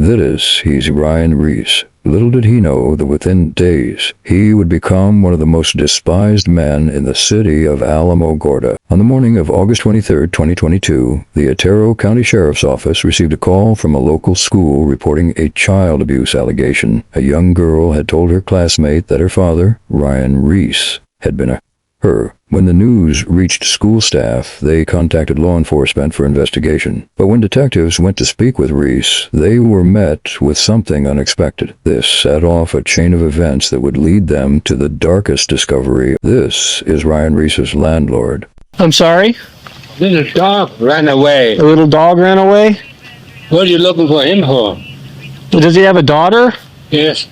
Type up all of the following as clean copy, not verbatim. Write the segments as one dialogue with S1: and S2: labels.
S1: That is, he's Ryan Reese. Little did he know that within days, he would become one of the most despised men in the city of Alamogordo. On the morning of August 23, 2022, the Otero County Sheriff's Office received a call from a local school reporting a child abuse allegation. A young girl had told her classmate that her father, Ryan Reese, had been her. When the news reached school staff, they contacted law enforcement for investigation. But when detectives went to speak with Reese, they were met with something unexpected. This set off a chain of events that would lead them to the darkest discovery. This is Ryan Reese's landlord.
S2: I'm sorry?
S3: Little dog ran away.
S2: A little dog ran away?
S3: What are you looking for him for?
S2: Does he have a daughter?
S3: Yes.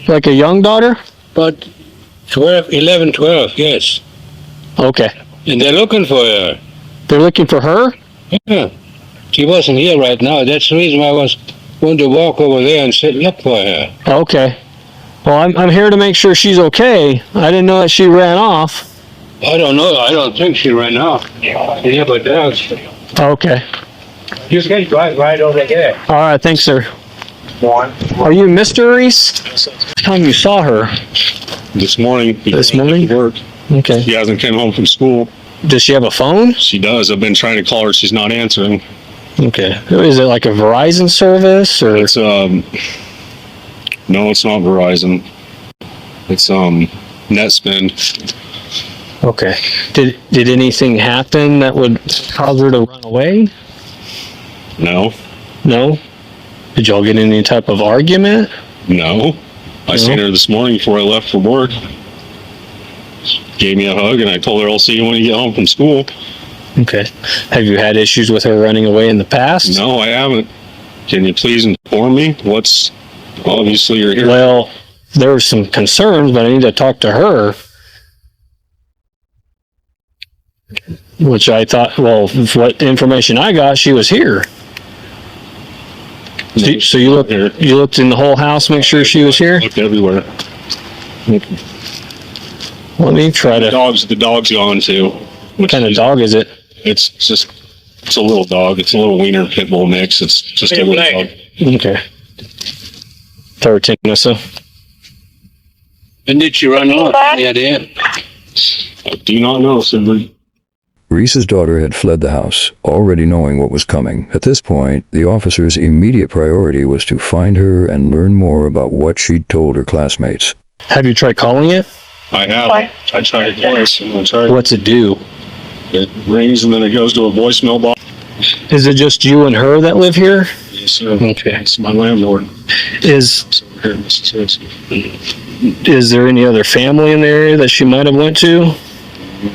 S2: Like a young daughter?
S3: But 11, 12, yes.
S2: Okay.
S3: And they're looking for her.
S2: They're looking for her?
S3: Yeah. She wasn't here right now. That's the reason why I was going to walk over there and look for her.
S2: Okay. Well, I'm here to make sure she's okay. I didn't know that she ran off.
S3: I don't know. I don't think she ran off. Yeah, but does.
S2: Okay.
S3: You can drive right over there.
S2: All right. Thanks, sir. Are you Mr. Reese? Last time you saw her?
S4: This morning.
S2: This morning?
S4: Work.
S2: Okay.
S4: She hasn't come home from school.
S2: Does she have a phone?
S4: She does. I've been trying to call her. She's not answering.
S2: Okay. Is it like a Verizon service or?
S4: It's no, it's not Verizon. It's Netspin.
S2: Okay. Did anything happen that would cause her to run away?
S4: No.
S2: No? Did y'all get in any type of argument?
S4: No. I seen her this morning before I left for work. She gave me a hug and I told her I'll see you when you get home from school.
S2: Okay. Have you had issues with her running away in the past?
S4: No, I haven't. Can you please inform me? Obviously you're here.
S2: Well, there were some concerns, but I need to talk to her. Which I thought, well, what information I got, she was here. So you looked in the whole house, make sure she was here?
S4: Looked everywhere.
S2: Let me try to...
S4: The dog's gone too.
S2: What kind of dog is it?
S4: It's a little dog. It's a little wiener pit bull mix. It's just a little dog.
S2: Okay. Tarantino.
S3: And did she run off? Yeah, did.
S4: I do not know, Silver.
S1: Reese's daughter had fled the house, already knowing what was coming. At this point, the officer's immediate priority was to find her and learn more about what she'd told her classmates.
S2: Have you tried calling it?
S4: I have. I tried it twice.
S2: What's it do?
S4: It rings and then it goes to a voicemail box.
S2: Is it just you and her that live here?
S4: Yes, sir.
S2: Okay.
S4: It's my landlord.
S2: Is there any other family in the area that she might have went to?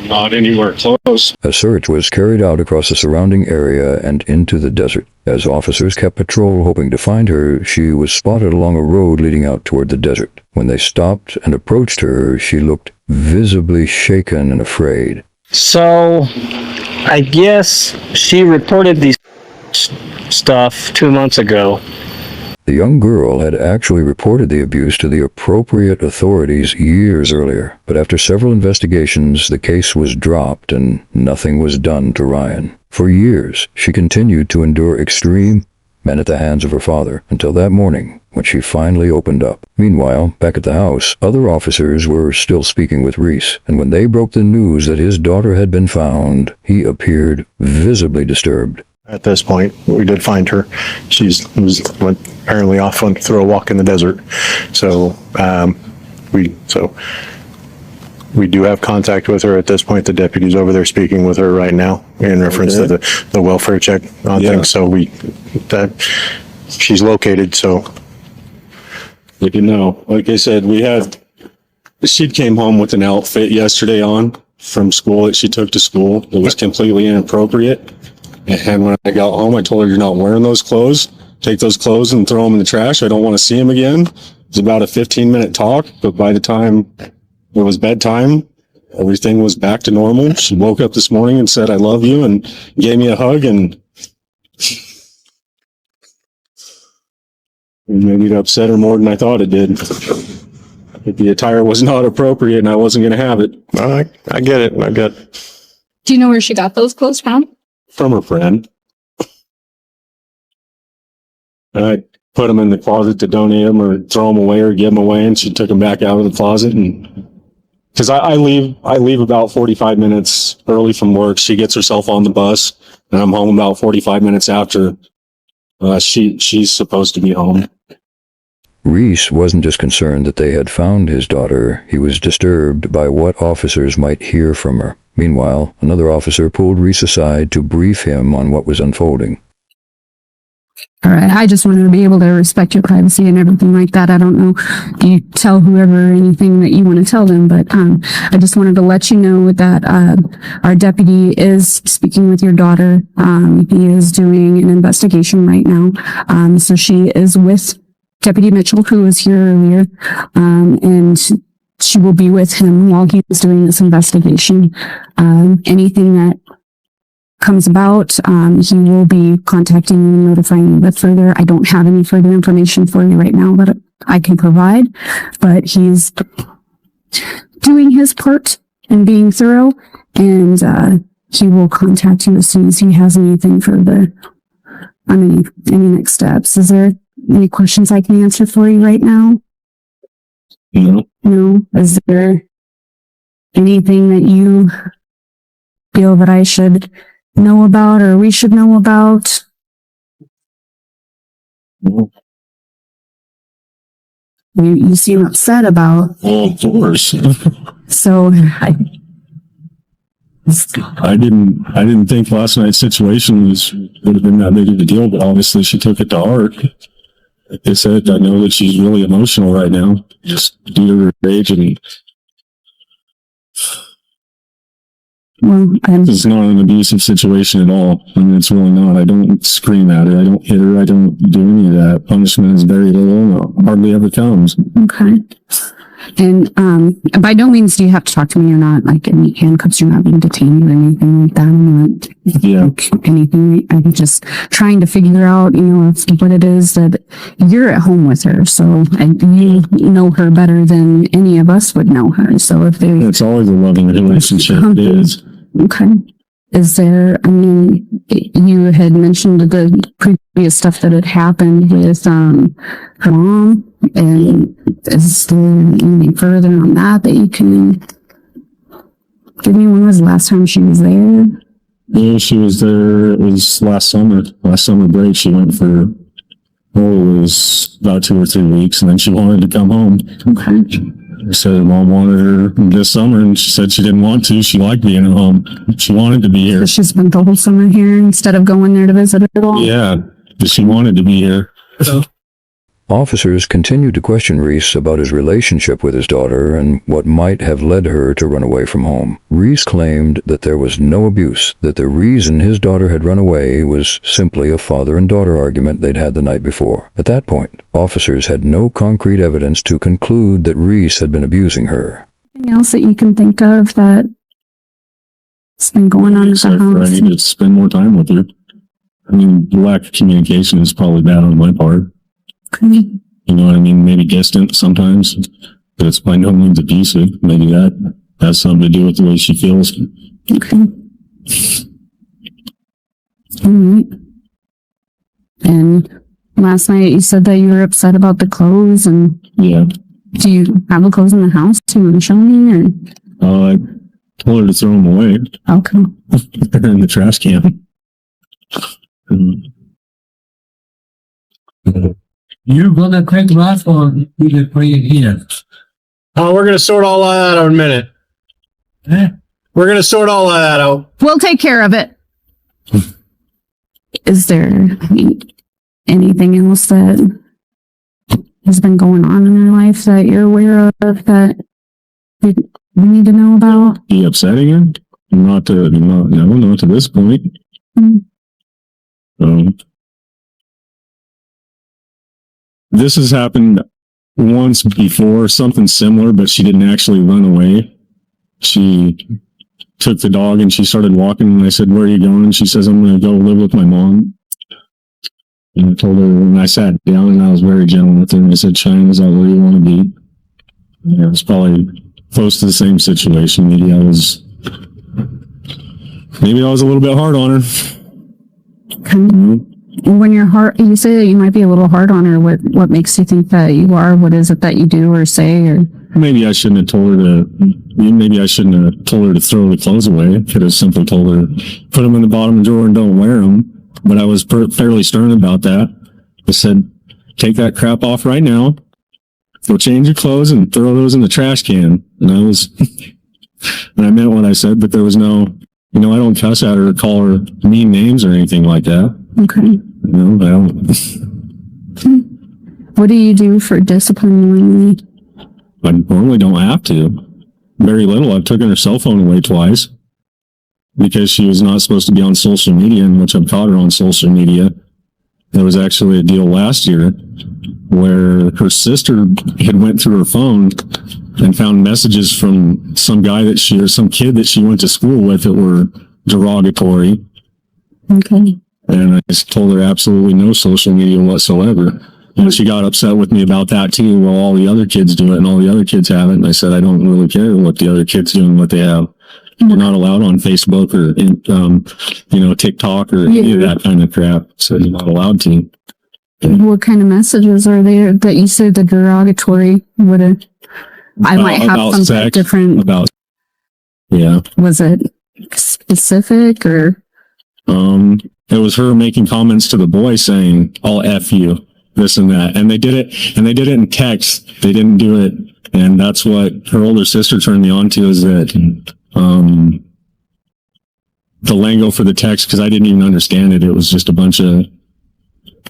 S4: Not anywhere close.
S1: A search was carried out across the surrounding area and into the desert. As officers kept patrol hoping to find her, she was spotted along a road leading out toward the desert. When they stopped and approached her, she looked visibly shaken and afraid.
S2: So, I guess she reported these stuff 2 months ago.
S1: The young girl had actually reported the abuse to the appropriate authorities years earlier, but after several investigations, the case was dropped and nothing was done to Ryan. For years, she continued to endure extreme men at the hands of her father, until that morning, when she finally opened up. Meanwhile, back at the house, other officers were still speaking with Reese, and when they broke the news that his daughter had been found, he appeared visibly disturbed.
S5: At this point, we did find her. Went apparently off for a walk in the desert. So we do have contact with her at this point. The deputy's over there speaking with her right now in reference to the welfare check on things. So she's located. So
S4: Like, like I said, she came home with an outfit yesterday on from school that she took to school. It was completely inappropriate. And when I got home, I told her, you're not wearing those clothes. Take those clothes and throw them in the trash. I don't want to see them again. It was about a 15-minute talk, but by the time it was bedtime, everything was back to normal. She woke up this morning and said, I love you, and gave me a hug, and maybe it upset her more than I thought it did. The attire was not appropriate and I wasn't going to have it.
S5: I get it.
S6: Do you know where she got those clothes from?
S4: From her friend. I put them in the closet to donate them or throw them away or give them away. And she took them back out of the closet. And because I leave about 45 minutes early from work. She gets herself on the bus and I'm home about 45 minutes after she's supposed to be home.
S1: Reese wasn't just concerned that they had found his daughter. He was disturbed by what officers might hear from her. Meanwhile, another officer pulled Reese aside to brief him on what was unfolding.
S6: All right. I just wanted to be able to respect your privacy and everything like that. I don't know if you tell whoever anything that you want to tell them, but I just wanted to let you know that our deputy is speaking with your daughter. He is doing an investigation right now. So she is with Deputy Mitchell, who was here earlier, and she will be with him while he is doing this investigation. Anything that comes about, he will be contacting you and notifying you with further. I don't have any further information for you right now that I can provide, but he's doing his part and being thorough, and he will contact you as soon as he has anything further on any next steps. Is there any questions I can answer for you right now? No. Is there anything that you feel that I should know about or we should know about?
S4: No.
S6: You seem upset about.
S4: Well, of course.
S6: So
S4: I didn't think last night's situation would have been that big of a deal, but obviously she took it to heart. Like I said, I know that she's really emotional right now, just due to her age, and
S6: well,
S4: it's not an abusive situation at all. I mean, it's really not. I don't scream at her. I don't hit her. I don't do any of that. Punishment is very little, hardly ever comes.
S6: okay. And by no means do you have to talk to me. You're not like in handcuffs. You're not being detained or anything like that. I'm not anything. I'm just trying to figure out, what it is that you're at home with her. So you know her better than any of us would know her. So if there,
S4: it's always a loving relationship. It is.
S6: Okay. Is there, you had mentioned the previous stuff that had happened with her mom, and is there anything further on that you can give me? When was the last time she was there?
S4: Yeah, she was there. It was last summer break. She went for, it was about 2 or 3 weeks, and then she wanted to come home.
S6: Okay.
S4: She said her mom wanted her this summer, and she said she didn't want to. She liked being at home. She wanted to be here.
S6: So she spent the whole summer here instead of going there to visit at all?
S4: Yeah, but she wanted to be here.
S1: Officers continued to question Reese about his relationship with his daughter and what might have led her to run away from home. Reese claimed that there was no abuse, that the reason his daughter had run away was simply a father and daughter argument they'd had the night before. At that point, officers had no concrete evidence to conclude that Reese had been abusing her.
S6: Anything else that you can think of that's been going on at the house?
S4: I need to spend more time with her. I mean, the lack of communication is probably bad on my part.
S6: Okay.
S4: You know what I mean? Maybe distant sometimes, but it's by no means abusive. Maybe that has something to do with the way she feels.
S6: Okay. All right. And last night you said that you were upset about the clothes, and
S4: Yeah.
S6: do you have the clothes in the house to want to show me, or?
S4: I told her to throw them away.
S6: Okay.
S4: They're in the trash can.
S7: You gonna quick laugh or you can put it here?
S5: Oh, we're gonna sort all that out in a minute.
S7: Eh?
S5: We're gonna sort all that out.
S6: We'll take care of it. Is there anything else that has been going on in your life that you're aware of that we need to know about?
S4: Be upsetting her? Not to this point. This has happened once before, something similar, but she didn't actually run away. She took the dog and she started walking, and I said, "Where are you going?" And she says, "I'm going to go live with my mom." And I told her, when I sat down, and I was very gentle with her, and I said, "Cheyenne, is that where you want to be?" And it was probably close to the same situation. Maybe I was a little bit hard on her.
S6: When you're hard, you say that you might be a little hard on her. What makes you think that you are? What is it that you do or say? Or
S4: Maybe I shouldn't have told her to throw the clothes away. I could have simply told her, put them in the bottom drawer and don't wear them. But I was fairly stern about that. I said, take that crap off right now. Go change your clothes and throw those in the trash can. And and I meant what I said, but there was no, I don't cuss at her or call her mean names or anything like that.
S6: okay.
S4: I don't.
S6: What do you do for discipline normally?
S4: I normally don't have to. Very little. I've taken her cell phone away twice because she was not supposed to be on social media, in which I've caught her on social media. There was actually a deal last year where her sister had went through her phone and found messages from some guy or some kid that she went to school with that were derogatory.
S6: Okay.
S4: And I just told her absolutely no social media whatsoever. And she got upset with me about that too. Well, all the other kids do it and all the other kids have it. And I said, I don't really care what the other kids do and what they have. They're not allowed on Facebook or, TikTok or any of that kind of crap. So you're not allowed to.
S6: What kind of messages are there that you said the derogatory would have? I might have
S4: about
S6: something
S4: sex,
S6: different.
S4: Yeah.
S6: Was it specific or?
S4: It was her making comments to the boy saying, I'll F you, this and that. And they did it in text. They didn't do it. And that's what her older sister turned me on to, is that, the lingo for the text, because I didn't even understand it. It was just a bunch of,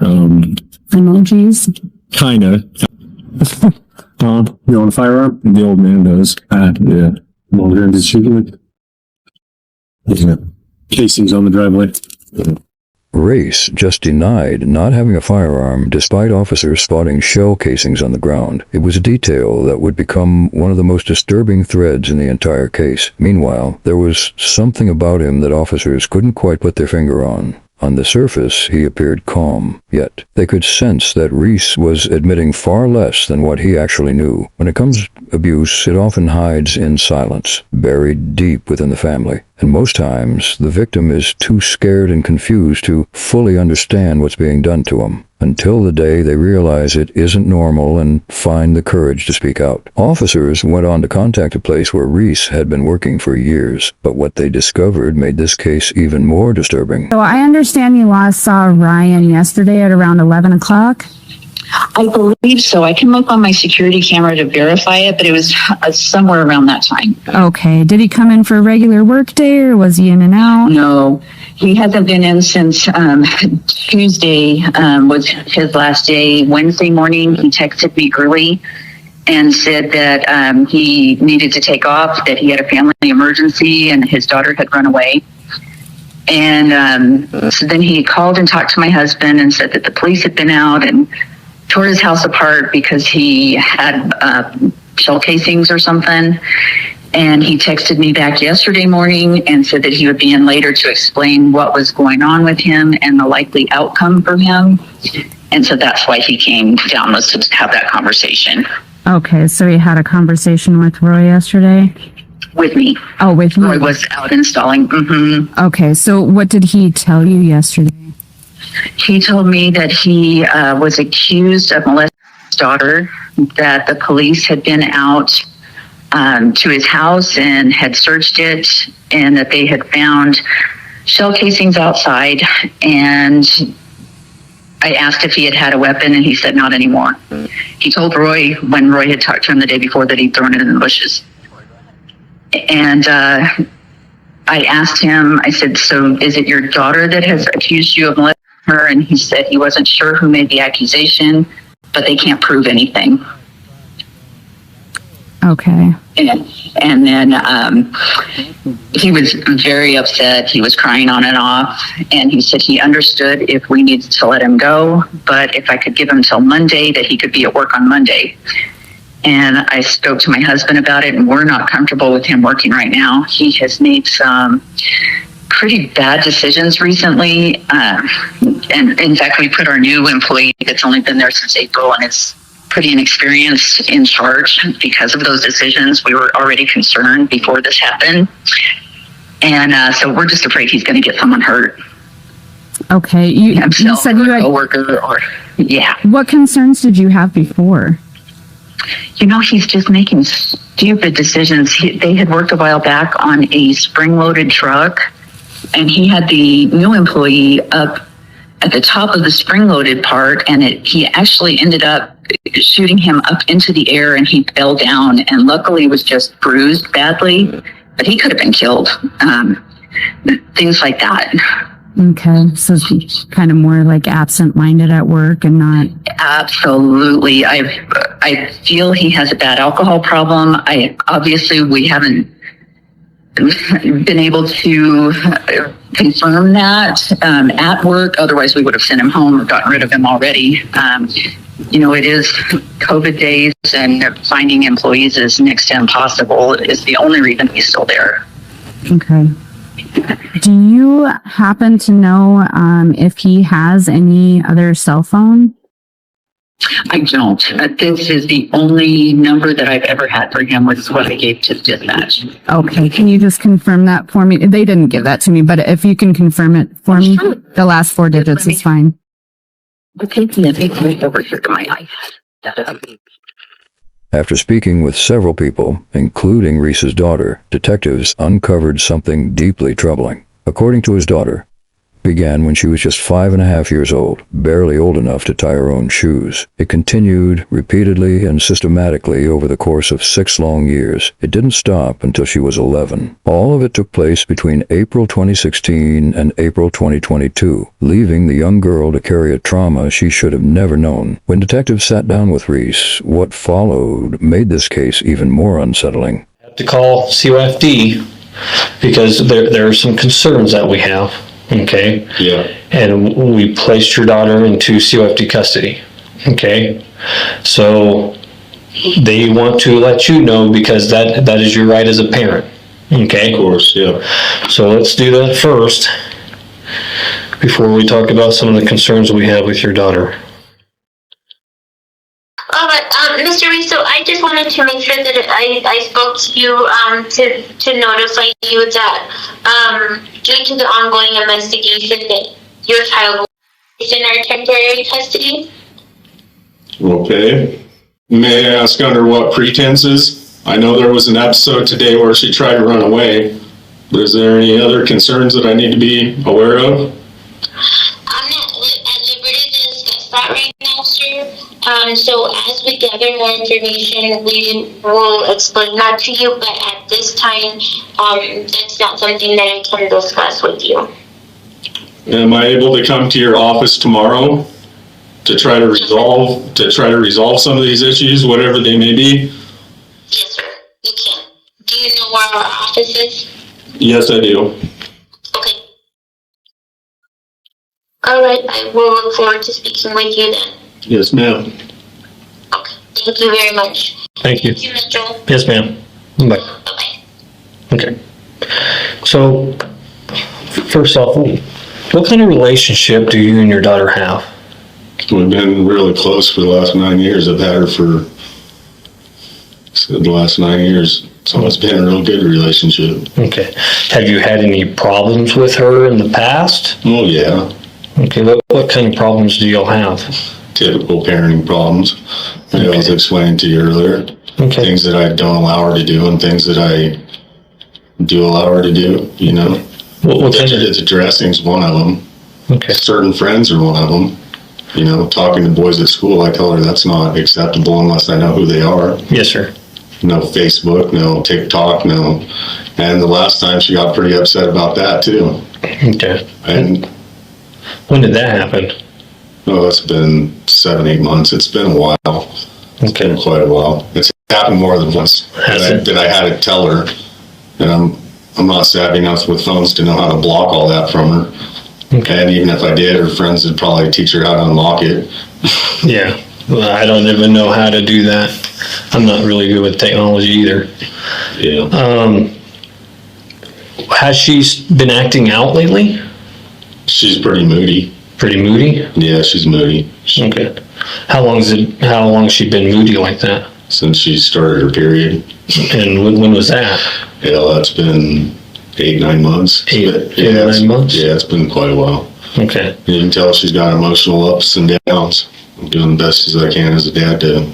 S6: Emojis?
S4: Kinda. You own a firearm? The old man does. Yeah. Well, did she do it? Yeah. Casings on the driveway.
S1: Race just denied not having a firearm despite officers spotting shell casings on the ground. It was a detail that would become one of the most disturbing threads in the entire case. Meanwhile, there was something about him that officers couldn't quite put their finger on. On the surface, he appeared calm, yet they could sense that Reese was admitting far less than what he actually knew. When it comes to abuse, it often hides in silence, buried deep within the family. And most times, the victim is too scared and confused to fully understand what's being done to them, until the day they realize it isn't normal and find the courage to speak out. Officers went on to contact a place where Reese had been working for years, but what they discovered made this case even more disturbing.
S6: So I understand you last saw Ryan yesterday at around 11 o'clock.
S8: I believe so. I can look on my security camera to verify it, but it was somewhere around that time.
S6: Okay. Did he come in for a regular work day or was he in and out?
S8: No, he hasn't been in since Tuesday was his last day. Wednesday morning, he texted me early and said that he needed to take off, that he had a family emergency and his daughter had run away. And so then he called and talked to my husband and said that the police had been out and tore his house apart because he had shell casings or something. And he texted me back yesterday morning and said that he would be in later to explain what was going on with him and the likely outcome for him. And so that's why he came down, was to have that conversation.
S6: Okay, so he had a conversation with Roy yesterday?
S8: With me.
S6: Oh, with you.
S8: Roy was out installing. Mm-hmm.
S6: Okay, so what did he tell you yesterday?
S8: He told me that he was accused of molesting his daughter, that the police had been out to his house and had searched it, and that they had found shell casings outside. And I asked if he had had a weapon, and he said not anymore. He told Roy, when Roy had talked to him the day before, that he'd thrown it in the bushes. And I asked him, I said, so is it your daughter that has accused you of molesting her? And he said he wasn't sure who made the accusation, but they can't prove anything.
S6: Okay.
S8: And then he was very upset. He was crying on and off. And he said he understood if we needed to let him go, but if I could give him till Monday, that he could be at work on Monday. And I spoke to my husband about it, and we're not comfortable with him working right now. He has made some pretty bad decisions recently. And in fact, we put our new employee that's only been there since April and is pretty inexperienced in charge because of those decisions. We were already concerned before this happened. And so we're just afraid he's going to get someone hurt.
S6: Okay. You
S8: himself
S6: said
S8: or
S6: you
S8: a
S6: had,
S8: coworker or, yeah.
S6: what concerns did you have before?
S8: You know, he's just making stupid decisions. They had worked a while back on a spring-loaded truck, and he had the new employee up at the top of the spring-loaded part, and he actually ended up shooting him up into the air, and he fell down, and luckily was just bruised badly, but he could have been killed. Things like that.
S6: Okay. So he's kind of more like absent-minded at work and not.
S8: Absolutely. I feel he has a bad alcohol problem. Obviously we haven't been able to confirm that at work. Otherwise we would have sent him home or gotten rid of him already. You know, it is COVID days, and finding employees is next to impossible. It's the only reason he's still there.
S6: Okay. Do you happen to know if he has any other cell phone?
S8: I don't. This is the only number that I've ever had for him, was what I gave to dispatch.
S6: Okay. Can you just confirm that for me? They didn't give that to me, but if you can confirm it for me, the last 4 digits is fine.
S8: Okay, let me go over here to my iPad.
S1: After speaking with several people, including Reese's daughter, detectives uncovered something deeply troubling. According to his daughter, began when she was just 5.5 years old, barely old enough to tie her own shoes. It continued repeatedly and systematically over the course of 6 long years. It didn't stop until she was 11. All of it took place between April 2016 and April 2022, leaving the young girl to carry a trauma she should have never known. When detectives sat down with Reese, what followed made this case even more unsettling.
S2: I have to call COFD because there are some concerns that we have. Okay.
S4: Yeah.
S2: And we placed your daughter into COFD custody. Okay. So they want to let you know, because that is your right as a parent. Okay.
S4: Of course, yeah.
S2: So let's do that first before we talk about some of the concerns we have with your daughter.
S9: Mr. Reese, so I just wanted to make sure that I spoke to you to notify you that due to the ongoing investigation that your child is in our temporary custody.
S4: Okay. May I ask under what pretenses? I know there was an episode today where she tried to run away, but is there any other concerns that I need to be aware of?
S9: I'm not at liberty to discuss that right now, sir. So as we gather more information, we will explain that to you, but at this time, that's not something that I can discuss with you.
S4: Am I able to come to your office tomorrow to try to resolve some of these issues, whatever they may be?
S9: Yes, sir. You can. Do you know where our office is?
S4: Yes, I do.
S9: Okay. All right. I will look forward to speaking with you then.
S4: Yes, ma'am.
S9: Okay. Thank you very much.
S2: Thank you.
S9: Thank you, Mitchell.
S2: Yes, ma'am. Bye.
S9: Bye-bye.
S2: Okay. So, first off, what kind of relationship do you and your daughter have?
S4: We've been really close for the last 9 years. I've had her for the last 9 years. So it's been a real good relationship.
S2: Okay. Have you had any problems with her in the past?
S4: Oh, yeah.
S2: Okay. What kind of problems do y'all have?
S4: Typical parenting problems. I was explaining to you earlier.
S2: Okay.
S4: Things that I don't allow her to do and things that I do allow her to do, you know.
S2: What kind of?
S4: The dressing's one of them.
S2: Okay.
S4: Certain friends are one of them. You know, talking to boys at school, I tell her that's not acceptable unless I know who they are.
S2: Yes, sir.
S4: No Facebook, no TikTok, no. And the last time she got pretty upset about that too.
S2: Okay.
S4: And
S2: when did that happen?
S4: oh, it's been 7-8 months. It's been a while. It's been quite a while. It's happened more than once that I had to tell her. And I'm not savvy enough with phones to know how to block all that from her. Okay. And even if I did, her friends would probably teach her how to unlock it.
S2: Yeah. Well, I don't even know how to do that. I'm not really good with technology either.
S4: Yeah.
S2: Has she been acting out lately?
S4: She's pretty moody.
S2: Pretty moody?
S4: Yeah, she's moody.
S2: Okay. How long has she been moody like that?
S4: Since she started her period.
S2: And when was that?
S4: Yeah, that's been 8-9 months.
S2: 8 or 9 months?
S4: Yeah, it's been quite a while.
S2: Okay.
S4: You can tell she's got emotional ups and downs. I'm doing the best as I can as a dad to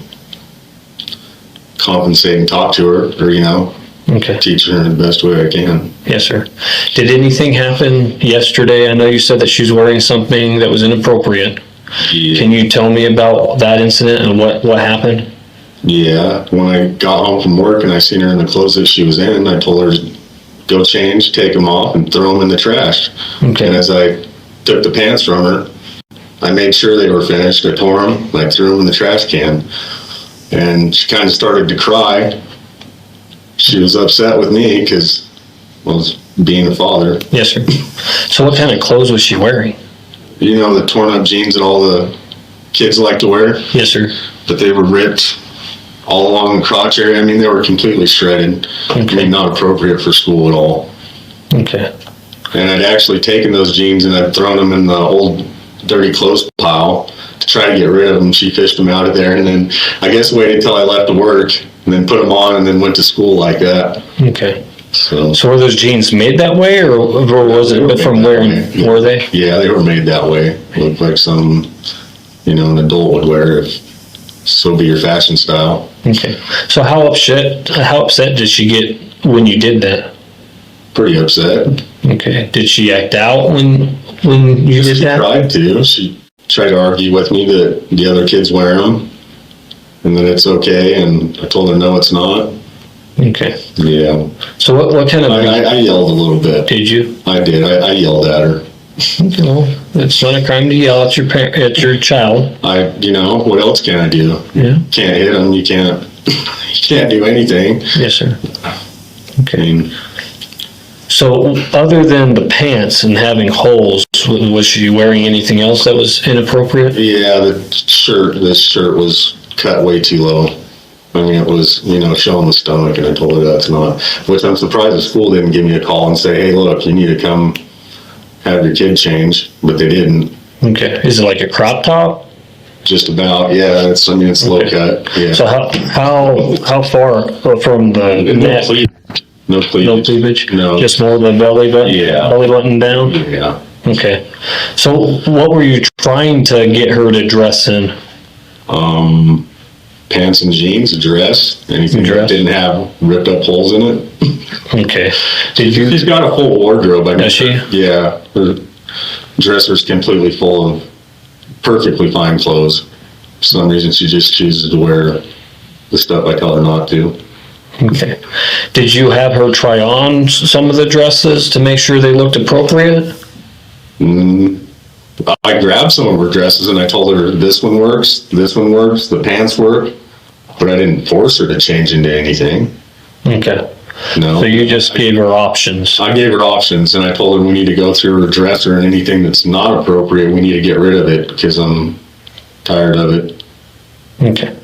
S4: compensate and talk to her, or,
S2: Okay.
S4: teach her in the best way I can.
S2: Yes, sir. Did anything happen yesterday? I know you said that she was wearing something that was inappropriate.
S4: Yeah.
S2: Can you tell me about that incident and what happened?
S4: Yeah, when I got home from work and I seen her in the clothes that she was in, I told her to go change, take them off, and throw them in the trash.
S2: Okay.
S4: And as I took the pants from her, I made sure they were finished. I tore them, and I threw them in the trash can. And she kind of started to cry. She was upset with me because I was being a father.
S2: Yes, sir. So what kind of clothes was she wearing?
S4: The torn up jeans that all the kids like to wear?
S2: Yes, sir.
S4: But they were ripped all along the crotch area. I mean, they were completely shredded.
S2: Okay.
S4: I mean, not appropriate for school at all.
S2: Okay.
S4: And I'd actually taken those jeans and I'd thrown them in the old dirty clothes pile to try to get rid of them. She fished them out of there, and then I guess waited until I left to work and then put them on and then went to school like that.
S2: Okay.
S4: So
S2: were those jeans made that way, or was it from wearing? Were they?
S4: Yeah, they were made that way. Looked like some, an adult would wear if so be your fashion style.
S2: Okay. So how upset did she get when you did that?
S4: Pretty upset.
S2: Okay. Did she act out when you did that?
S4: She tried to. She tried to argue with me that the other kids wear them and that it's okay, and I told her no, it's not.
S2: Okay.
S4: Yeah.
S2: So what kind of...
S4: I yelled a little bit.
S2: Did you?
S4: I did. I yelled at her.
S2: It's not a crime to yell at your child.
S4: What else can I do?
S2: Yeah.
S4: Can't hit them. You can't do anything.
S2: Yes, sir. Okay.
S4: I mean,
S2: so other than the pants and having holes, was she wearing anything else that was inappropriate?
S4: yeah, this shirt was cut way too low. I mean, it was, showing the stomach, and I told her that's not, which I'm surprised the school didn't give me a call and say, hey, look, you need to come have your kid changed, but they didn't.
S2: Okay. Is it like a crop top?
S4: Just about, yeah. It's low cut. Yeah.
S2: So how far from the neck?
S4: No cleavage.
S2: No cleavage?
S4: No.
S2: Just more of the belly button?
S4: Yeah.
S2: Belly button down?
S4: Yeah.
S2: Okay. So what were you trying to get her to dress in?
S4: Pants and jeans, a dress, anything
S2: Dress.
S4: that didn't have ripped up holes in it.
S2: Okay.
S4: She's got a full wardrobe.
S2: Does she?
S4: Yeah. Her dresser's completely full of perfectly fine clothes. For some reason, she just chooses to wear the stuff I tell her not to.
S2: Okay. Did you have her try on some of the dresses to make sure they looked appropriate?
S4: I grabbed some of her dresses and I told her this one works, the pants work, but I didn't force her to change into anything.
S2: Okay.
S4: No.
S2: So you just gave her options.
S4: I gave her options, and I told her we need to go through her dresser, and anything that's not appropriate, we need to get rid of it because I'm tired of it.
S2: Okay.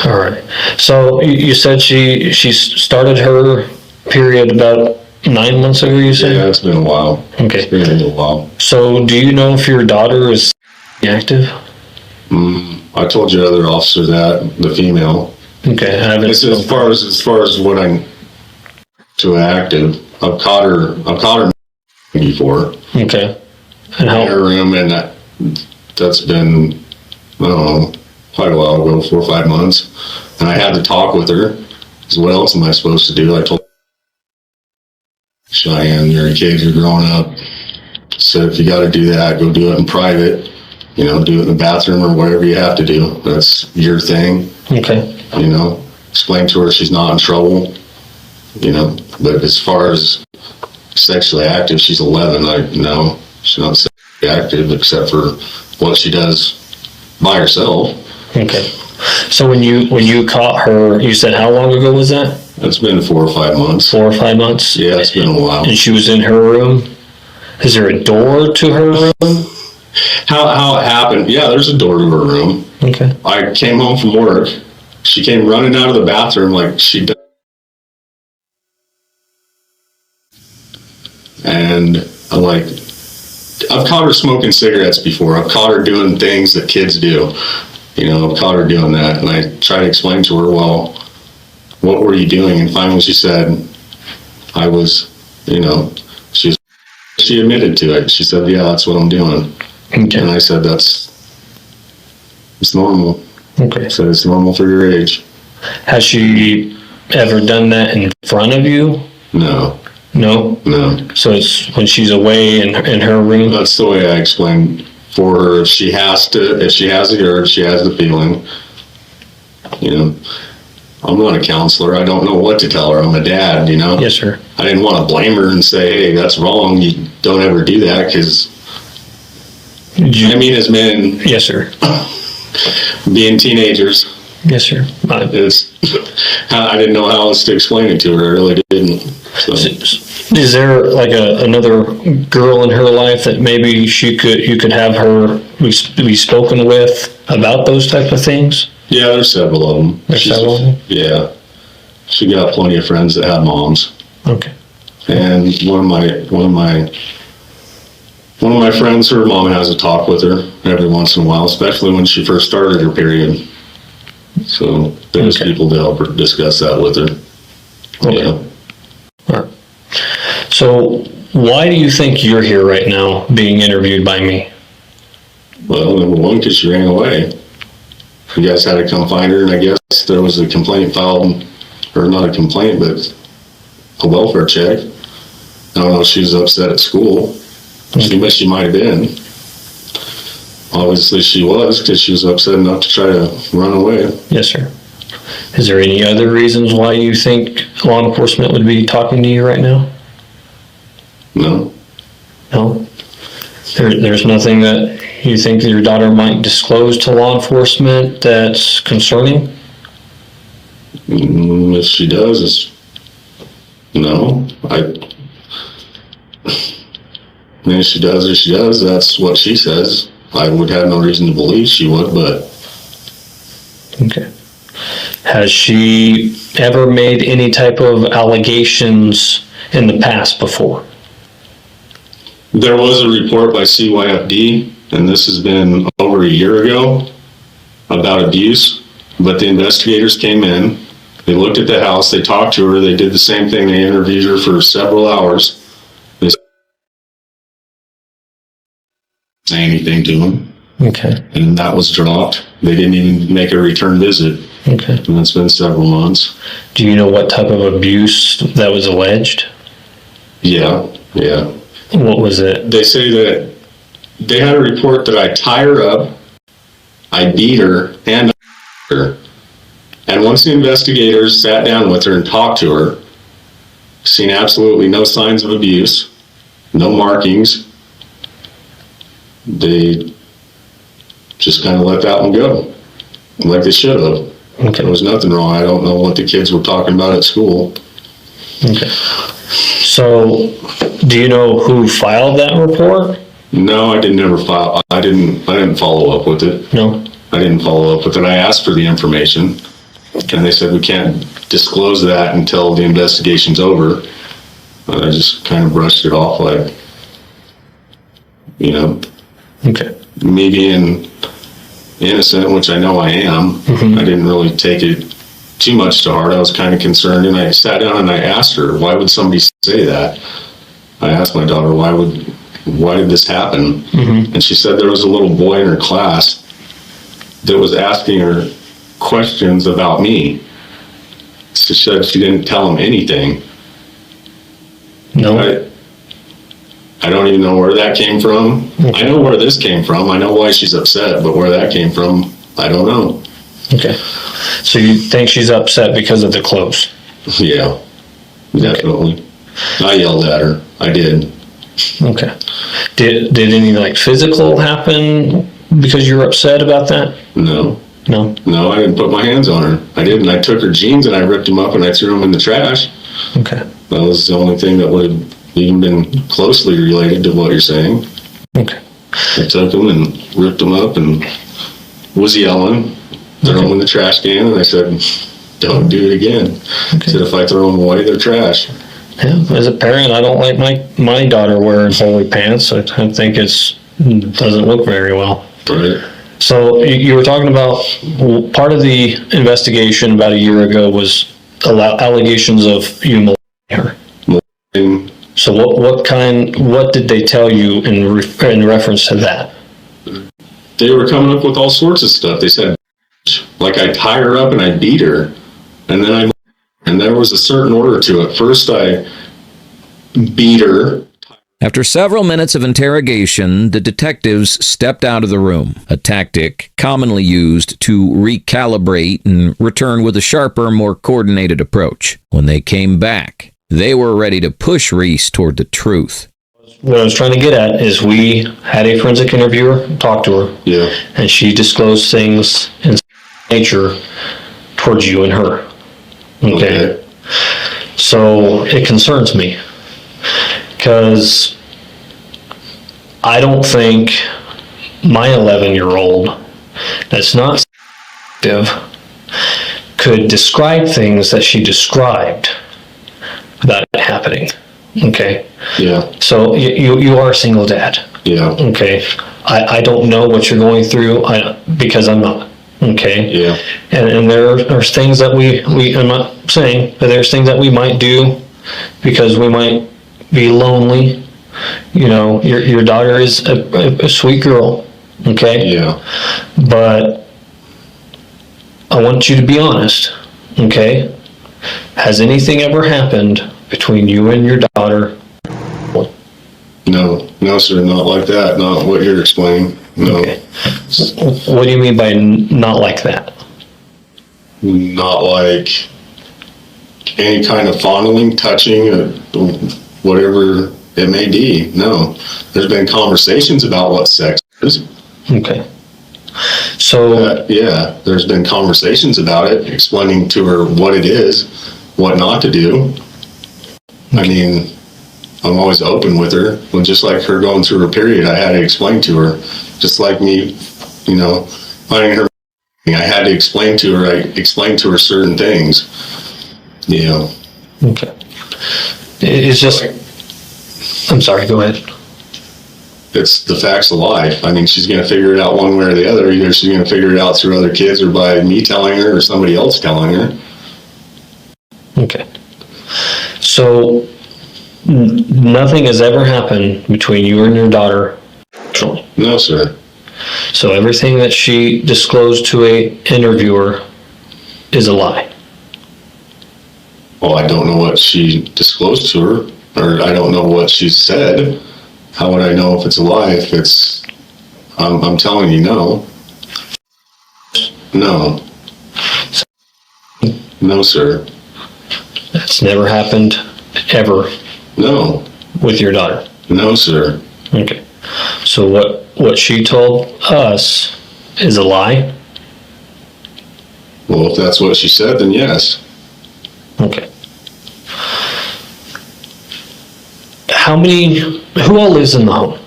S2: All right. So you said she started her period about 9 months ago, you said?
S4: Yeah, it's been a while.
S2: Okay.
S4: It's been a little while.
S2: So do you know if your daughter is active?
S4: I told your other officer that, the female.
S2: Okay. I haven't.
S4: It's as far as what I'm to active. I've caught her before.
S2: Okay. And
S4: In
S2: how?
S4: her room, and that's been, I don't know, quite a while ago, 4 or 5 months. And I had to talk with her. So what else am I supposed to do? I told Cheyenne, your kids are growing up. So if you got to do that, go do it in private. Do it in the bathroom or whatever you have to do. That's your thing.
S2: Okay.
S4: Explain to her she's not in trouble. But as far as sexually active, she's 11. No, she's not sexually active except for what she does by herself.
S2: Okay. So when you caught her, you said how long ago was that?
S4: It's been 4 or 5 months.
S2: 4 or 5 months?
S4: Yeah, it's been a while.
S2: And she was in her room? Is there a door to her room?
S4: How it happened? Yeah, there's a door to her room.
S2: Okay.
S4: I came home from work. She came running out of the bathroom like she did. And I've caught her smoking cigarettes before. I've caught her doing things that kids do. I've caught her doing that. And I tried to explain to her, well, what were you doing? And finally she said, I was, she she admitted to it. She said, yeah, that's what I'm doing.
S2: Okay.
S4: And I said, it's normal.
S2: Okay.
S4: I said, it's normal for your age.
S2: Has she ever done that in front of you?
S4: No.
S2: No?
S4: No.
S2: So it's when she's away in her room?
S4: That's the way I explained for her. If she has the urge, she has the feeling, you know, I'm not a counselor. I don't know what to tell her. I'm a dad, you know?
S2: Yes, sir.
S4: I didn't want to blame her and say, hey, that's wrong. You don't ever do that, because, as men,
S2: Yes, sir.
S4: being teenagers,
S2: Yes, sir.
S4: I didn't know how else to explain it to her. I really didn't. So.
S2: Is there like another girl in her life that maybe you could have her be spoken with about those type of things?
S4: Yeah, there's several of them.
S2: There's several of them?
S4: Yeah. She got plenty of friends that have moms.
S2: Okay.
S4: And one of my friends, her mom has a talk with her every once in a while, especially when she first started her period. So there's people to help her discuss that with her.
S2: Okay.
S4: Yeah.
S2: All right. So why do you think you're here right now being interviewed by me?
S4: Well, number one, because she ran away. You guys had to come find her, and I guess there was a complaint filed, or not a complaint, but a welfare check. I don't know if she was upset at school. She might have been. Obviously she was, because she was upset enough to try to run away.
S2: Yes, sir. Is there any other reasons why you think law enforcement would be talking to you right now?
S4: No.
S2: No? There's nothing that you think that your daughter might disclose to law enforcement that's concerning?
S4: If she does, no. If she does, that's what she says. I would have no reason to believe she would, but...
S2: Okay. Has she ever made any type of allegations in the past before?
S4: There was a report by CYFD, and this has been over a year ago, about abuse, but the investigators came in, they looked at the house, they talked to her, they did the same thing, they interviewed her for several hours. They didn't say anything to them.
S2: Okay.
S4: And that was dropped. They didn't even make a return visit.
S2: Okay.
S4: And it's been several months.
S2: Do you know what type of abuse that was alleged?
S4: Yeah.
S2: What was it?
S4: They say that they had a report that I tie her up, I beat her, and I her. And once the investigators sat down with her and talked to her, seen absolutely no signs of abuse, no markings, they just kind of let that one go, like they should have.
S2: Okay.
S4: There was nothing wrong. I don't know what the kids were talking about at school.
S2: Okay. So, do you know who filed that report?
S4: No, I didn't ever file. I didn't follow up with it.
S2: No.
S4: I didn't follow up with it. I asked for the information, and they said we can't disclose that until the investigation's over. But I just kind of brushed it off, like, you know,
S2: Okay.
S4: me being innocent, which I know I am.
S2: Mm-hmm.
S4: I didn't really take it too much to heart. I was kind of concerned, and I sat down and I asked her, why would somebody say that? I asked my daughter, why did this happen?
S2: Mm-hmm.
S4: And she said there was a little boy in her class that was asking her questions about me. She said she didn't tell him anything.
S2: No.
S4: I don't even know where that came from. I know where this came from. I know why she's upset, but where that came from, I don't know.
S2: Okay. So you think she's upset because of the clothes?
S4: Yeah, definitely. I yelled at her. I did.
S2: Okay. Did any like physical happen because you were upset about that?
S4: No.
S2: No.
S4: No, I didn't put my hands on her. I didn't. I took her jeans and I ripped them up and I threw them in the trash.
S2: Okay.
S4: That was the only thing that would have even been closely related to what you're saying.
S2: Okay.
S4: I took them and ripped them up and was yelling, threw them in the trash can, and I said, don't do it again.
S2: Okay.
S4: I said, if I throw them away, they're trash.
S2: Yeah. As a parent, I don't like my daughter wearing holy pants. I think it doesn't look very well.
S4: Right.
S2: So you were talking about part of the investigation about a year ago was allegations of you molesting her.
S4: And
S2: So what did they tell you in reference to that?
S4: They were coming up with all sorts of stuff. They said, like, I tie her up and I beat her. And then and there was a certain order to it. First, I beat her.
S10: After several minutes of interrogation, the detectives stepped out of the room, a tactic commonly used to recalibrate and return with a sharper, more coordinated approach. When they came back, they were ready to push Reese toward the truth.
S2: What I was trying to get at is we had a forensic interviewer talk to her.
S4: Yeah.
S2: And she disclosed things in nature towards you and her. Okay. So it concerns me because I don't think my 11-year-old that's not could describe things that she described without it happening. Okay.
S4: Yeah.
S2: So you are a single dad.
S4: Yeah.
S2: Okay. I don't know what you're going through because I'm not. Okay.
S4: Yeah.
S2: And there's things that I'm not saying, but there's things that we might do because we might be lonely. You know, your daughter is a sweet girl. Okay.
S4: Yeah.
S2: But I want you to be honest. Okay. Has anything ever happened between you and your daughter?
S4: No, sir, not like that. Not what you're explaining. No.
S2: Okay. What do you mean by not like that?
S4: Not like any kind of fondling, touching, or whatever it may be. No. There's been conversations about what sex is.
S2: Okay. So
S4: yeah, there's been conversations about it, explaining to her what it is, what not to do. I mean, I'm always open with her. Well, just like her going through her period, I had to explain to her. Just like me, you know, finding her, I had to explain to her. I explained to her certain things, you know.
S2: Okay. It's just, I'm sorry, go ahead.
S4: It's the facts of life. I mean, she's going to figure it out one way or the other. Either she's going to figure it out through other kids or by me telling her or somebody else telling her.
S2: Okay. So nothing has ever happened between you and your daughter?
S4: No, sir.
S2: So everything that she disclosed to a interviewer is a lie?
S4: Well, I don't know what she disclosed to her, or I don't know what she said. How would I know if it's a lie? If it's, I'm telling you no. No. No, sir.
S2: That's never happened ever?
S4: No.
S2: With your daughter?
S4: No, sir.
S2: Okay. So what she told us is a lie?
S4: Well, if that's what she said, then yes.
S2: Okay. Who all lives in the home?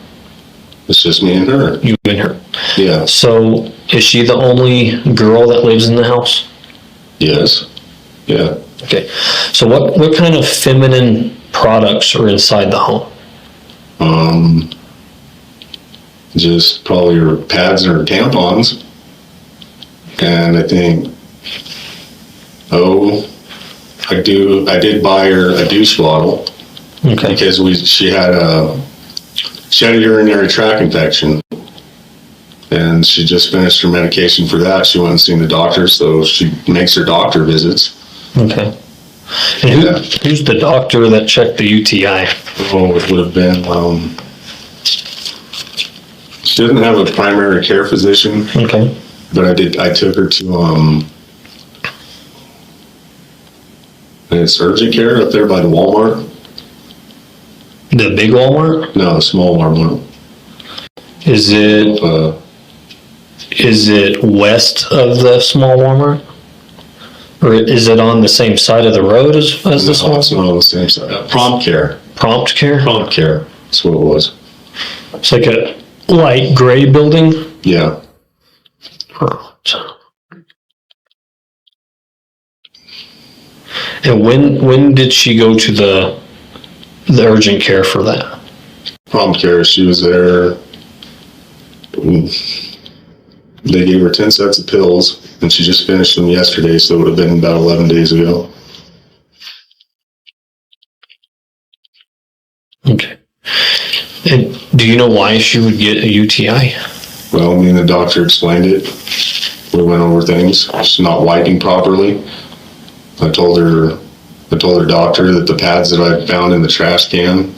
S4: It's just me and her.
S2: You and her.
S4: Yeah.
S2: So is she the only girl that lives in the house?
S4: Yes. Yeah.
S2: Okay. So what kind of feminine products are inside the home?
S4: Just probably her pads and her tampons. And I think, I did buy her a douche bottle.
S2: Okay.
S4: Because she had a urinary tract infection. And she just finished her medication for that. She went and seen the doctor, so she makes her doctor visits.
S2: Okay. And who's the doctor that checked the UTI?
S4: Oh, it would have been, she doesn't have a primary care physician.
S2: Okay.
S4: But I took her to, it's urgent care up there by the Walmart.
S2: The big Walmart?
S4: No, the small Walmart.
S2: Is it west of the small Walmart? Or is it on the same side of the road as the small?
S4: No, it's not on the same side. Prompt care.
S2: Prompt care?
S4: Prompt care. That's what it was.
S2: It's like a light gray building?
S4: Yeah.
S2: And when did she go to the urgent care for that?
S4: Prompt care, she was there. They gave her 10 sets of pills, and she just finished them yesterday, so it would have been about 11 days ago.
S2: And do you know why she would get a UTI?
S4: Well, me and the doctor explained it. We went over things. She's not wiping properly. I told her doctor that the pads that I found in the trash can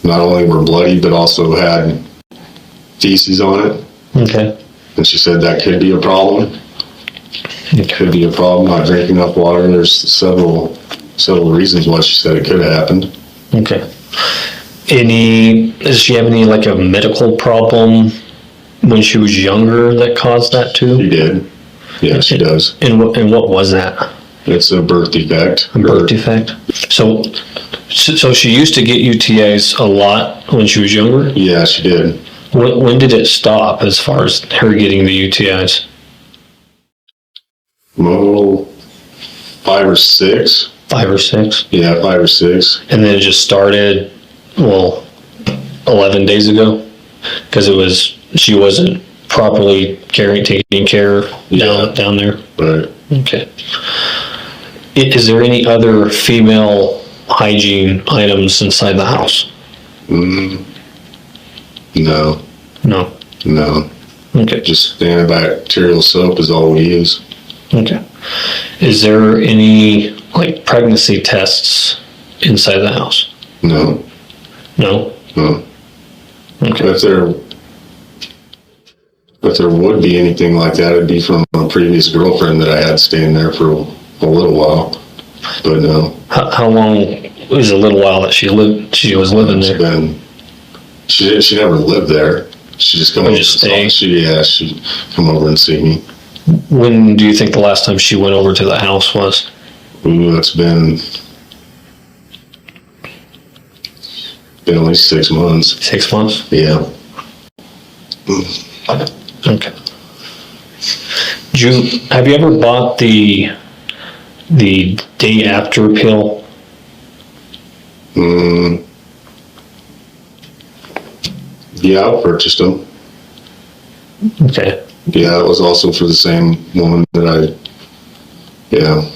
S4: not only were bloody, but also had feces on it.
S2: Okay.
S4: And she said that could be a problem. It could be a problem, not drinking enough water. There's several reasons why she said it could have happened.
S2: Okay. Does she have any, like, a medical problem when she was younger that caused that too?
S4: She did. Yeah, she does.
S2: And what was that?
S4: It's a birth defect.
S2: A birth defect? So she used to get UTIs a lot when she was younger?
S4: Yeah, she did.
S2: When did it stop as far as her getting the UTIs?
S4: Well, 5 or 6.
S2: 5 or 6?
S4: Yeah, 5 or 6.
S2: And then it just started, 11 days ago? Because she wasn't properly taking care down there?
S4: Right.
S2: Okay. Is there any other female hygiene items inside the house?
S4: No.
S2: No.
S4: No.
S2: Okay.
S4: Just antibacterial soap is all we use.
S2: Okay. Is there any, like, pregnancy tests inside the house?
S4: No.
S2: No?
S4: No.
S2: Okay.
S4: If there would be anything like that, it'd be from a previous girlfriend that I had staying there for a little while. But no.
S2: How long was a little while that she was living there?
S4: She never lived there. She just come over and
S2: stay?
S4: She'd come over and see me.
S2: When do you think the last time she went over to the house was?
S4: Ooh, it's been at least 6 months.
S2: 6 months?
S4: Yeah.
S2: Okay. Have you ever bought the day after pill?
S4: Yeah, I purchased them.
S2: Okay.
S4: Yeah, it was also for the same woman that I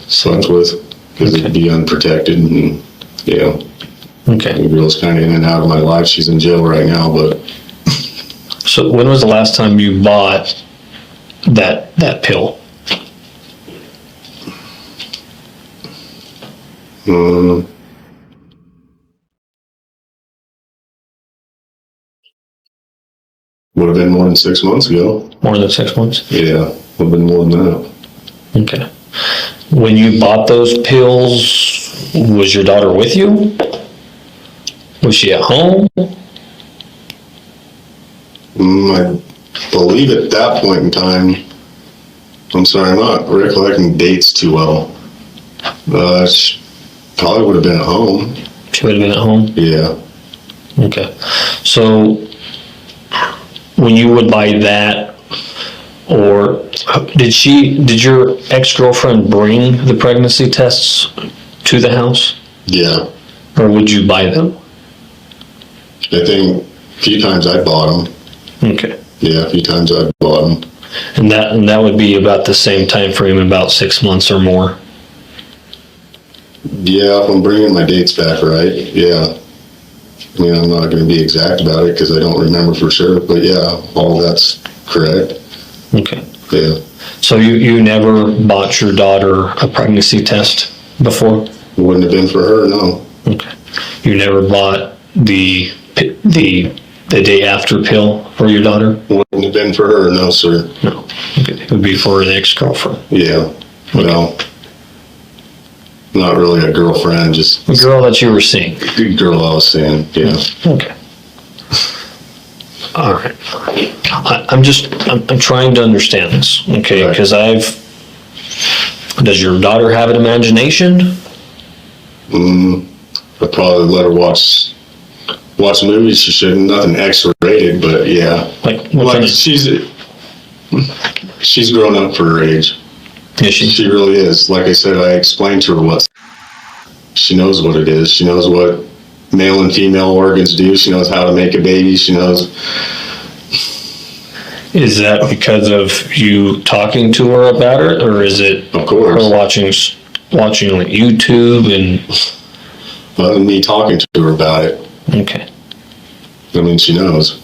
S4: slept with, because it'd be unprotected, and
S2: Okay.
S4: the girl's kind of in and out of my life. She's in jail right now, but
S2: So when was the last time you bought that pill?
S4: would have been more than 6 months ago.
S2: More than 6 months?
S4: Yeah, would have been more than that.
S2: Okay. When you bought those pills, was your daughter with you? Was she at home?
S4: I believe at that point in time, I'm sorry, I'm not recollecting dates too well. She probably would have been at home.
S2: She would have been at home?
S4: Yeah.
S2: Okay. So when you would buy that, or did your ex-girlfriend bring the pregnancy tests to the house?
S4: Yeah.
S2: Or would you buy them?
S4: I think a few times I bought them.
S2: Okay.
S4: Yeah, a few times I bought them.
S2: And that would be about the same time frame, about 6 months or more.
S4: Yeah, if I'm bringing my dates back right, yeah. I mean, I'm not going to be exact about it because I don't remember for sure, but yeah, all that's correct.
S2: Okay.
S4: Yeah.
S2: So you never bought your daughter a pregnancy test before?
S4: It wouldn't have been for her, no.
S2: Okay. You never bought the day after pill for your daughter?
S4: Wouldn't have been for her, no, sir.
S2: No. Okay. It would be for the ex-girlfriend.
S4: Yeah. Well, not really a girlfriend, just
S2: The girl that you were seeing.
S4: the girl I was seeing, yeah.
S2: Okay. All right. I'm trying to understand this, okay?
S4: Right.
S2: Because does your daughter have an imagination?
S4: I'd probably let her watch movies. She shouldn't, nothing X-rated, but yeah.
S2: Like, what kind of,
S4: She's grown up for her age.
S2: is she?
S4: She really is. Like I said, I explained to her she knows what it is. She knows what male and female organs do. She knows how to make a baby. She knows.
S2: Is that because of you talking to her about it, or is it
S4: Of course.
S2: her watching like YouTube and?
S4: Me talking to her about it.
S2: Okay.
S4: I mean, she knows.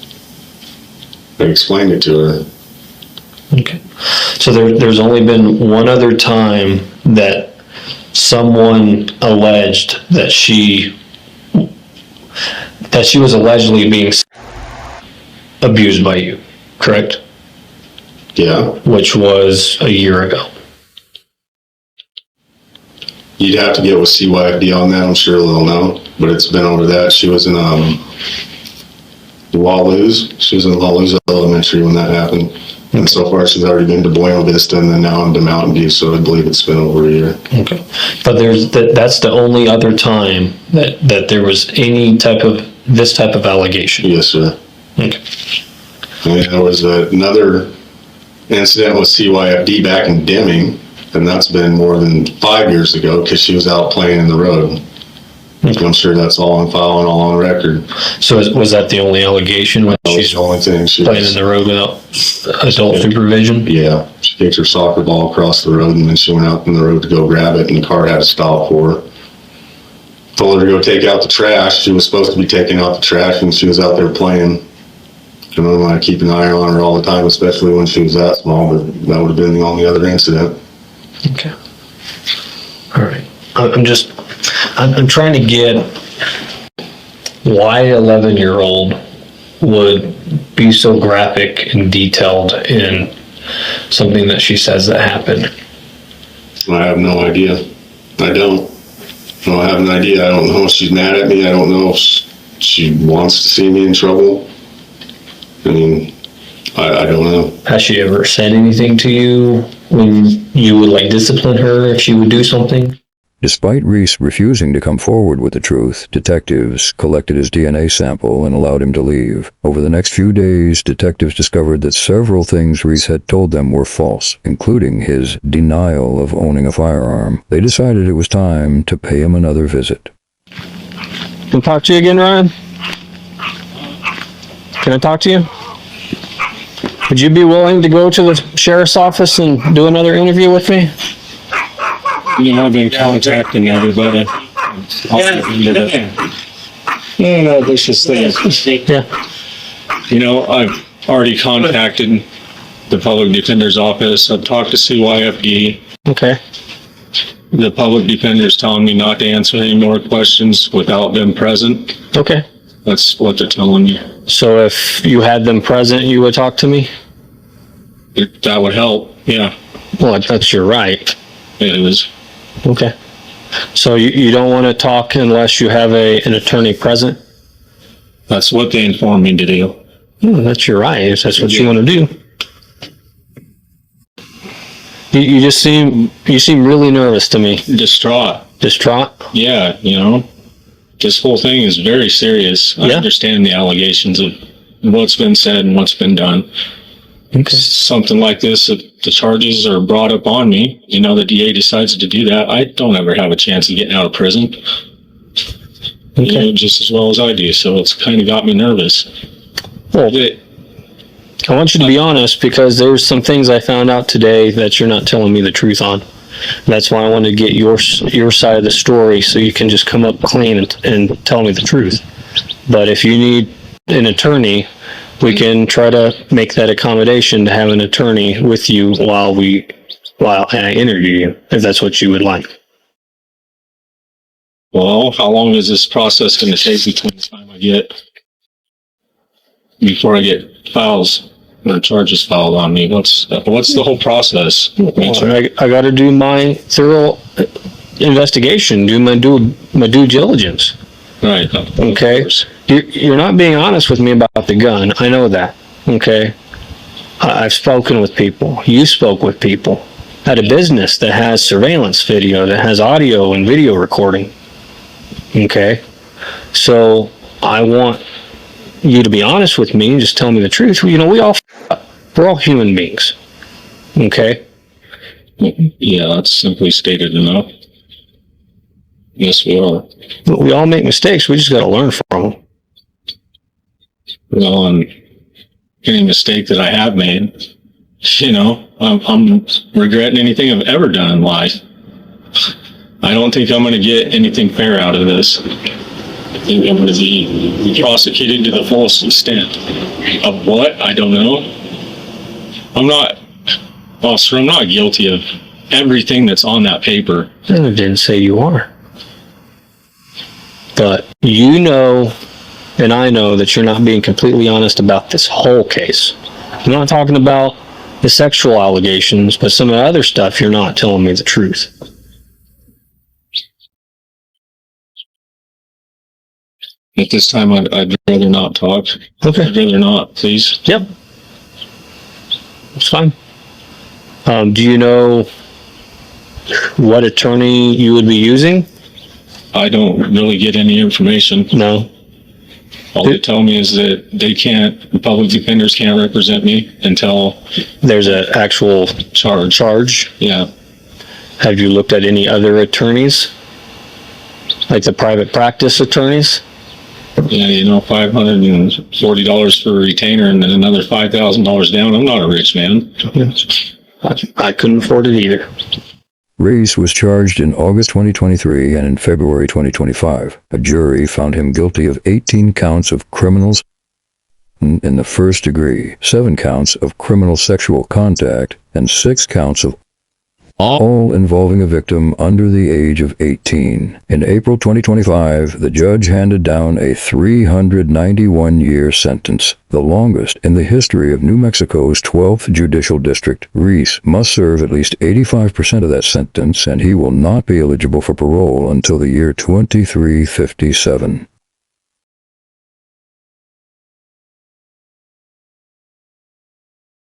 S4: I explained it to her.
S2: Okay. So there's only been one other time that someone alleged that she was allegedly being abused by you, correct?
S4: Yeah.
S2: Which was a year ago.
S4: You'd have to get with CYFD on that. I'm sure they'll know, but it's been over that. She was in Wallows. She was in Wallows Elementary when that happened. And so far she's already been to Buena Vista and then now into Mountain View, so I believe it's been over a year.
S2: Okay. But that's the only other time that there was any type of this type of allegation.
S4: Yes, sir.
S2: Okay.
S4: And there was another incident with CYFD back in Deming, and that's been more than 5 years ago because she was out playing in the road.
S2: Okay.
S4: I'm sure that's all on file and all on record.
S2: So was that the only allegation when
S4: That was
S2: she's
S4: the only thing. She
S2: playing
S4: was,
S2: in the road without adult supervision?
S4: yeah, she kicked her soccer ball across the road and then she went out in the road to go grab it and the car had to stop for her. Told her to go take out the trash. She was supposed to be taking out the trash and she was out there playing. I don't know, I keep an eye on her all the time, especially when she was that small, but that would have been the only other incident.
S2: Okay. All right. I'm trying to get why an 11-year-old would be so graphic and detailed in something that she says that happened.
S4: I have no idea. I don't. I have an idea. I don't know if she's mad at me. I don't know if she wants to see me in trouble. I mean, I don't know.
S2: Has she ever said anything to you when you would like discipline her if she would do something?
S1: Despite Reese refusing to come forward with the truth, detectives collected his DNA sample and allowed him to leave. Over the next few days, detectives discovered that several things Reese had told them were false, including his denial of owning a firearm. They decided it was time to pay him another visit.
S2: Can I talk to you again, Ryan? Can I talk to you? Would you be willing to go to the sheriff's office and do another interview with me?
S4: You know, I've been contacting everybody. No, this is things.
S2: Yeah.
S4: You know, I've already contacted the public defender's office. I've talked to CYFD.
S2: Okay.
S4: The public defender's telling me not to answer any more questions without them present.
S2: Okay.
S4: That's what they're telling me.
S2: So if you had them present, you would talk to me?
S4: That would help, yeah.
S2: Well, that's your right.
S4: It is.
S2: Okay. So you don't want to talk unless you have an attorney present?
S4: That's what they informed me to do.
S2: Oh, that's your right. If that's what you want to do. You seem really nervous to me.
S4: Distraught.
S2: Distraught?
S4: Yeah, you know, this whole thing is very serious. I understand the allegations of what's been said and what's been done.
S2: Okay.
S4: Something like this, if the charges are brought up on me, you know, the DA decides to do that, I don't ever have a chance of getting out of prison.
S2: Okay.
S4: You know, just as well as I do, so it's kind of got me nervous.
S2: Well, I want you to be honest, because there's some things I found out today that you're not telling me the truth on. That's why I wanted to get your side of the story, so you can just come up clean and tell me the truth. But if you need an attorney, we can try to make that accommodation to have an attorney with you while I interview you, if that's what you would like.
S4: Well, how long is this process going to take between the time before I get files or charges filed on me? What's the whole process?
S2: Well, I got to do my thorough investigation, do my due diligence.
S4: Right.
S2: Okay. You're not being honest with me about the gun. I know that. Okay. I've spoken with people. You spoke with people at a business that has surveillance video, that has audio and video recording. Okay. So I want you to be honest with me and just tell me the truth. You know, we're all human beings. Okay.
S4: Yeah, that's simply stated enough. Yes, we are.
S2: We all make mistakes. We just got to learn from them.
S4: Well, and any mistake that I have made, you know, I'm regretting anything I've ever done in life. I don't think I'm going to get anything fair out of this. It would be prosecuted to the fullest extent. Of what? I don't know. Officer, I'm not guilty of everything that's on that paper.
S2: I didn't say you are. But you know, and I know that you're not being completely honest about this whole case. I'm not talking about the sexual allegations, but some of the other stuff, you're not telling me the truth.
S4: At this time, I'd rather not talk.
S2: Okay.
S4: I'd rather not, please.
S2: Yep. That's fine. Do you know what attorney you would be using?
S4: I don't really get any information.
S2: No.
S4: All they tell me is that the public defenders can't represent me until
S2: there's an actual charge.
S4: Yeah.
S2: Have you looked at any other attorneys? Like the private practice attorneys?
S4: Yeah, $540 for a retainer and then another $5,000 down. I'm not a rich man.
S2: I couldn't afford it either.
S1: Reese was charged in August 2023 and in February 2025. A jury found him guilty of 18 counts of criminals in the first degree, 7 counts of criminal sexual contact, and 6 counts of all involving a victim under the age of 18. In April 2025, the judge handed down a 391-year sentence, the longest in the history of New Mexico's 12th Judicial District. Reese must serve at least 85% of that sentence, and he will not be eligible for parole until the year 2357.